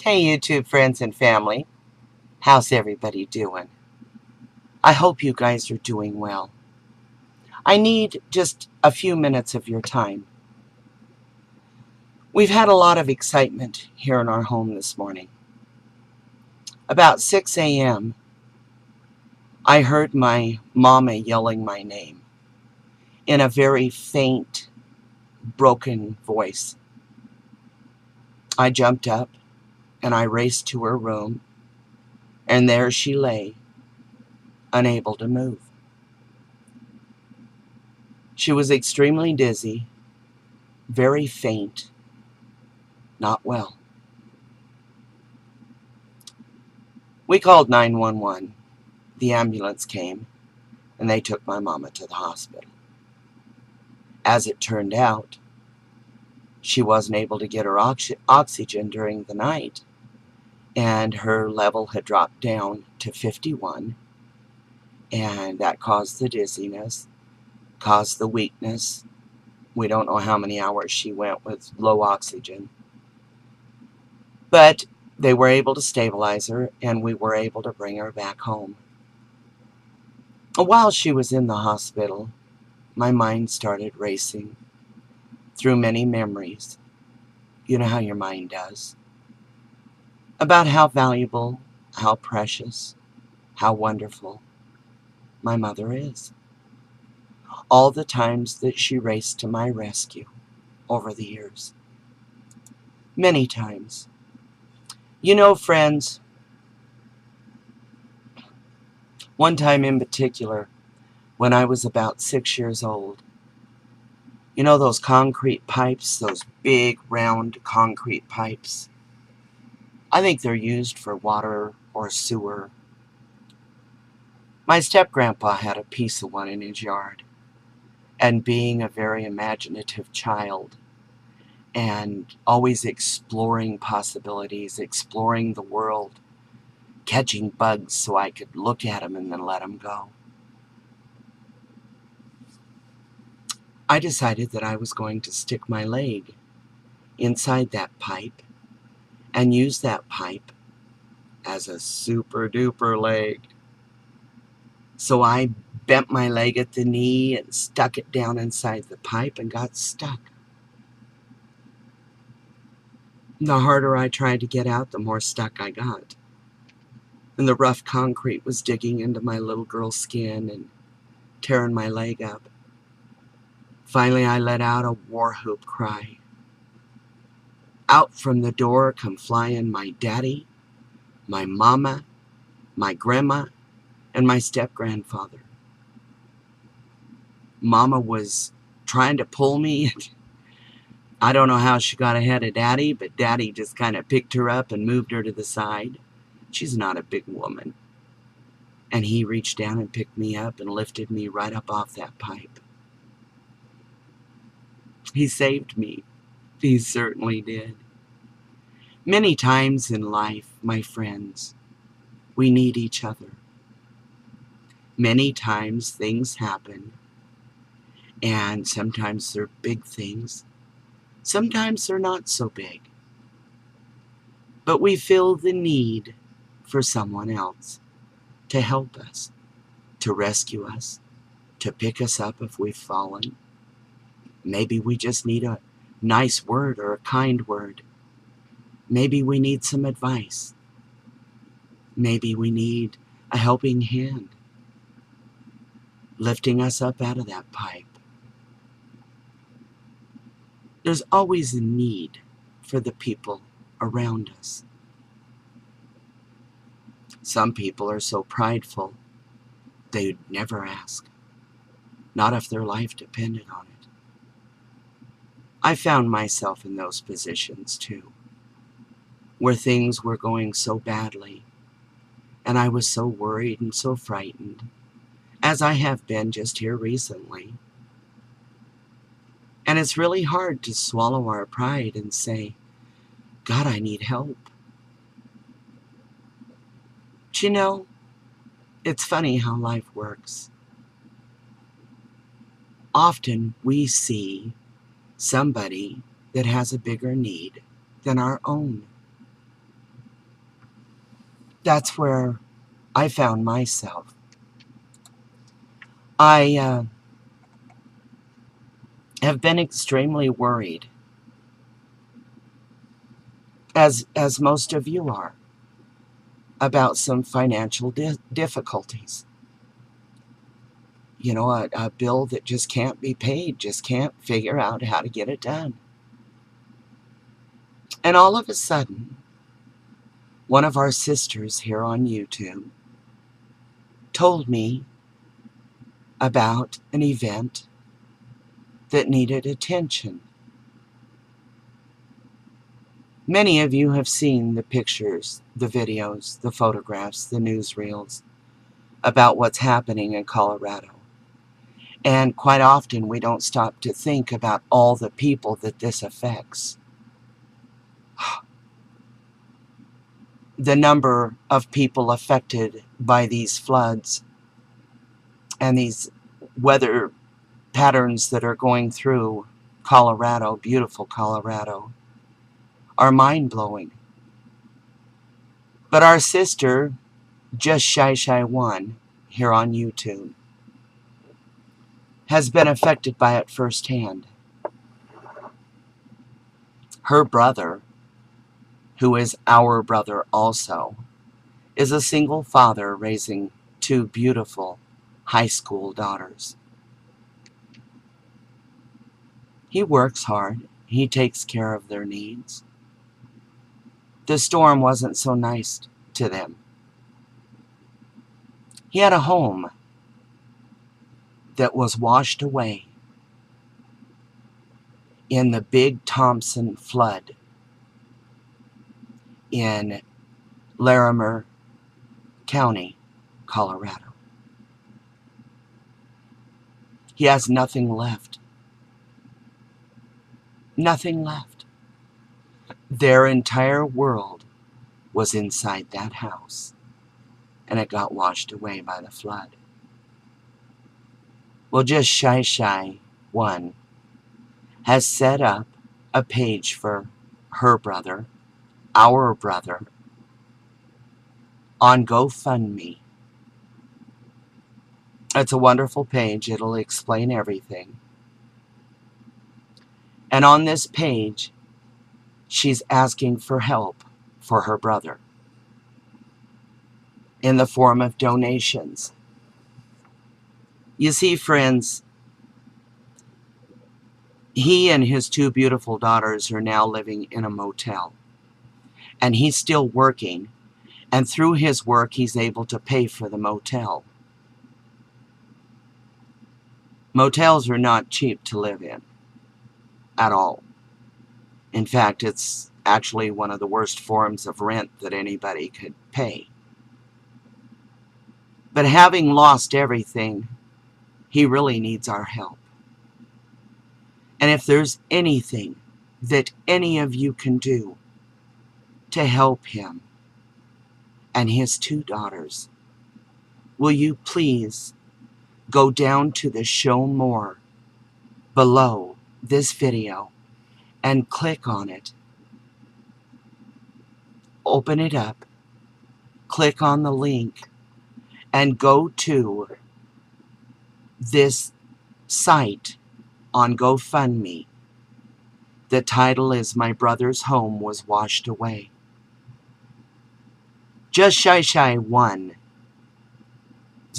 Hey, YouTube friends and family. How's everybody doing? I hope you guys are doing well. I need just a few minutes of your time. We've had a lot of excitement here in our home this morning. About 6 a.m., I heard my mama yelling my name in a very faint, broken voice. I jumped up and I raced to her room, and there she lay, unable to move. She was extremely dizzy, very faint, not well. We called 911. The ambulance came, and they took my mama to the hospital. As it turned out, she wasn't able to get her oxygen during the night, and her level had dropped down to 51, and that caused the dizziness, caused the weakness. We don't know how many hours she went with low oxygen. But they were able to stabilize her, and we were able to bring her back home. While she was in the hospital, my mind started racing through many memories. You know how your mind does. About how valuable, how precious, how wonderful my mother is. All the times that she raced to my rescue over the years. Many times. You know, friends, one time in particular, when I was about 6 years old, you know those concrete pipes, those big round concrete pipes? I think they're used for water or sewer. My step-grandpa had a piece of one in his yard, and being a very imaginative child and always exploring possibilities, exploring the world, catching bugs so I could look at them and then let them go, I decided that I was going to stick my leg inside that pipe and use that pipe as a super-duper leg. So I bent my leg at the knee and stuck it down inside the pipe and got stuck. The harder I tried to get out, the more stuck I got. And the rough concrete was digging into my little girl's skin and tearing my leg up. Finally, I let out a war whoop cry. Out from the door come flying my daddy, my mama, my grandma, and my step-grandfather. Mama was trying to pull me. I don't know how she got ahead of Daddy, but Daddy just kind of picked her up and moved her to the side. She's not a big woman. And he reached down and picked me up and lifted me right up off that pipe. He saved me. He certainly did. Many times in life, my friends, we need each other. Many times things happen, and sometimes they're big things. Sometimes they're not so big. But we feel the need for someone else to help us, to rescue us, to pick us up if we've fallen. Maybe we just need a nice word or a kind word. Maybe we need some advice. Maybe we need a helping hand, lifting us up out of that pipe. There's always a need for the people around us. Some people are so prideful, they'd never ask, not if their life depended on it. I found myself in those positions too, where things were going so badly, and I was so worried and so frightened, as I have been just here recently. And it's really hard to swallow our pride and say, God, I need help. But you know, it's funny how life works. Often we see somebody that has a bigger need than our own. That's where I found myself. I have been extremely worried, as most of you are, about some financial difficulties. You know, a bill that just can't be paid, just can't figure out how to get it done. And all of a sudden, one of our sisters here on YouTube told me about an event that needed attention. Many of you have seen the pictures, the videos, the photographs, the newsreels about what's happening in Colorado. And quite often we don't stop to think about all the people that this affects. The number of people affected by these floods and these weather patterns that are going through Colorado, beautiful Colorado, are mind-blowing. But our sister, Just Shy 1, here on YouTube, has been affected by it firsthand. Her brother, who is our brother also, is a single father raising two beautiful high school daughters. He works hard. He takes care of their needs. The storm wasn't so nice to them. He had a home that was washed away in the big Thompson flood in Larimer County, Colorado. He has nothing left. Nothing left. Their entire world was inside that house, and it got washed away by the flood. Well, Just Shy 1 has set up a page for her brother, our brother, on GoFundMe. It's a wonderful page. It'll explain everything. And on this page, she's asking for help for her brother in the form of donations. You see, friends, he and his two beautiful daughters are now living in a motel. And he's still working. And through his work, he's able to pay for the motel. Motels are not cheap to live in at all. In fact, it's actually one of the worst forms of rent that anybody could pay. But having lost everything, he really needs our help. And if there's anything that any of you can do to help him and his two daughters, will you please go down to the show more below this video and click on it. Open it up, click on the link, and go to this site on GoFundMe. The title is My Brother's Home Was Washed Away. Just Shy 1's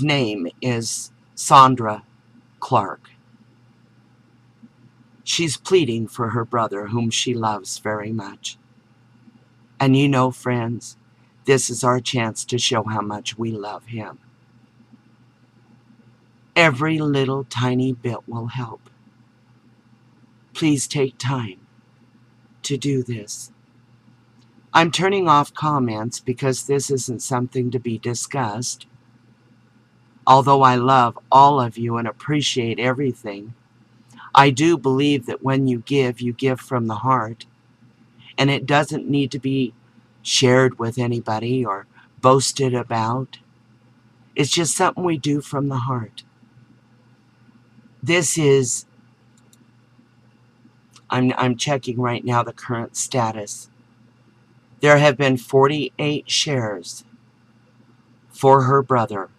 name is Sandra Clark. She's pleading for her brother, whom she loves very much. And you know, friends, this is our chance to show how much we love him. Every little tiny bit will help. Please take time to do this. I'm turning off comments because this isn't something to be discussed. Although I love all of you and appreciate everything, I do believe that when you give from the heart. And it doesn't need to be shared with anybody or boasted about. It's just something we do from the heart. This is, I'm checking right now the current status. There have been 48 shares for her brother,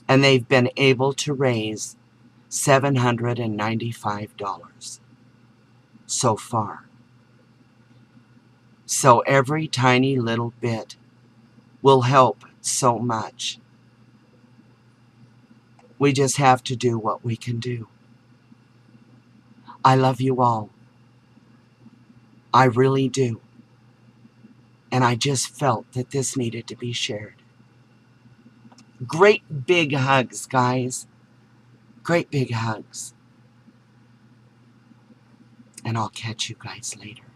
and they've been able to raise $795 so far. So every tiny little bit will help so much. We just have to do what we can do. I love you all. I really do. And I just felt that this needed to be shared. Great big hugs, guys. Great big hugs. And I'll catch you guys later.